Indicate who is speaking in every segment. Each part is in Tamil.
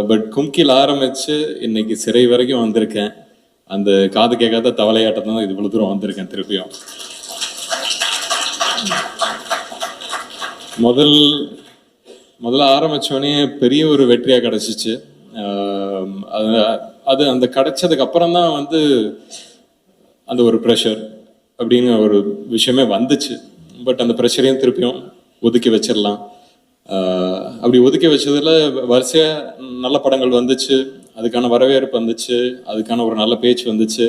Speaker 1: பட் கும்கியில் ஆரம்பித்து இன்னைக்கு சிறை வரைக்கும் வந்திருக்கேன். அந்த காது கேட்காத தவளையாட்டம் தான் இது இவ்வளோ தூரம் வந்திருக்கேன். திருப்பியும் முதல்ல ஆரம்பித்தோடனே பெரிய ஒரு வெற்றியாக கிடச்சிச்சு. அது அந்த கிடைச்சதுக்கு அப்புறம் தான் வந்து அந்த ஒரு ப்ரெஷர் அப்படின்னு ஒரு விஷயமே வந்துச்சு. பட் அந்த ப்ரெஷரையும் திருப்பியும் ஒதுக்கி வச்சிடலாம். அப்படி ஒதுக்கி வச்சதில் வரிசையாக நல்ல படங்கள் வந்துச்சு, அதுக்கான வரவேற்பு வந்துச்சு, அதுக்கான ஒரு நல்ல பேச்சு வந்துச்சு.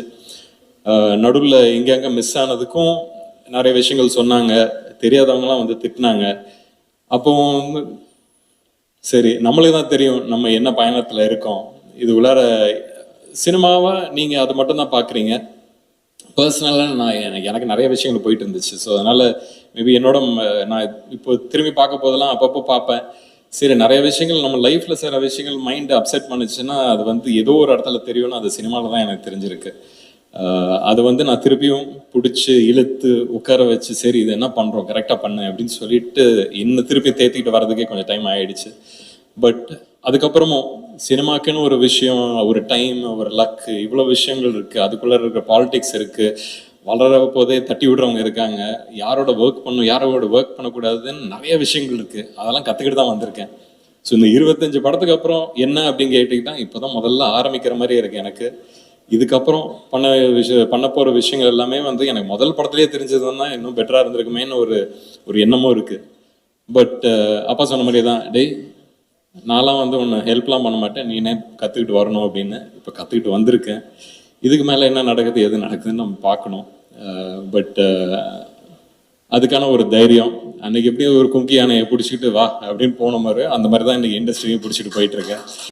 Speaker 1: நடுவில் எங்கெங்கே மிஸ் ஆனதுக்கும் நிறைய விஷயங்கள் சொன்னாங்க, தெரியாதவங்களாம் வந்து திட்டினாங்க. அப்போ சரி, நம்மளுக்கு தான் தெரியும் நம்ம என்ன பயணத்தில் இருக்கோம். இது உள்ளார சினிமாவாக நீங்கள் அதை மட்டும்தான் பார்க்குறீங்க. பர்சனலாக எனக்கு நிறைய விஷயங்கள் போயிட்டு இருந்துச்சு. ஸோ அதனால் மேபி நான் இப்போ திரும்பி பார்க்க போதெல்லாம் அப்பப்போ பார்ப்பேன். சரி, நிறைய விஷயங்கள் நம்ம லைஃப்பில் சில விஷயங்கள் மைண்டு அப்செட் பண்ணுச்சுன்னா அது வந்து ஏதோ ஒரு இடத்துல தெரியும்னு அது சினிமாவில் தான் எனக்கு தெரிஞ்சிருக்கு. அதை வந்து நான் திருப்பியும் பிடிச்சி இழுத்து உட்கார வச்சு சரி இது என்ன பண்ணுறோம் கரெக்டாக பண்ணு அப்படின்னு சொல்லிட்டு இன்னும் திருப்பி தேத்திக்கிட்டு வர்றதுக்கே கொஞ்சம் டைம் ஆகிடுச்சு. பட் அதுக்கப்புறமும் சினிமாக்குன்னு ஒரு விஷயம், ஒரு டைம், ஒரு லக்கு, இவ்வளோ விஷயங்கள் இருக்குது. அதுக்குள்ளே இருக்கிற பாலிடிக்ஸ் இருக்குது. வளர போதே தட்டி விடுறவங்க இருக்காங்க. யாரோட ஒர்க் பண்ணணும், யாரோட ஒர்க் பண்ணக்கூடாதுன்னு நிறைய விஷயங்கள் இருக்குது. அதெல்லாம் கற்றுக்கிட்டு தான் வந்திருக்கேன். ஸோ இந்த 25 படத்துக்கு அப்புறம் என்ன அப்படின்னு கேட்டிங்கன்னா இப்போ தான் முதல்ல ஆரம்பிக்கிற மாதிரி இருக்குது எனக்கு. இதுக்கப்புறம் பண்ண போகிற விஷயங்கள் எல்லாமே வந்து எனக்கு முதல் படத்துலேயே தெரிஞ்சதுன்னா இன்னும் பெட்டராக இருந்திருக்குமேன்னு ஒரு எண்ணமும் இருக்குது. பட் அப்பா சொன்ன மாதிரியே தான், டேய் நான்லாம் வந்து ஒன்று ஹெல்ப்லாம் பண்ண மாட்டேன், நீனே கற்றுக்கிட்டு வரணும் அப்படின்னு இப்போ கற்றுக்கிட்டு வந்திருக்கேன். இதுக்கு மேலே என்ன நடக்குது எது நடக்குதுன்னு நம்ம பார்க்கணும். பட் அதுக்கான ஒரு தைரியம், அன்னைக்கு எப்படியும் ஒரு கும்கி யானையை பிடிச்சிக்கிட்டு வா அப்படின்னு போன மாதிரி அந்த மாதிரி தான் இன்னைக்கு இண்டஸ்ட்ரியும் பிடிச்சிட்டு போயிட்டு இருக்கேன்.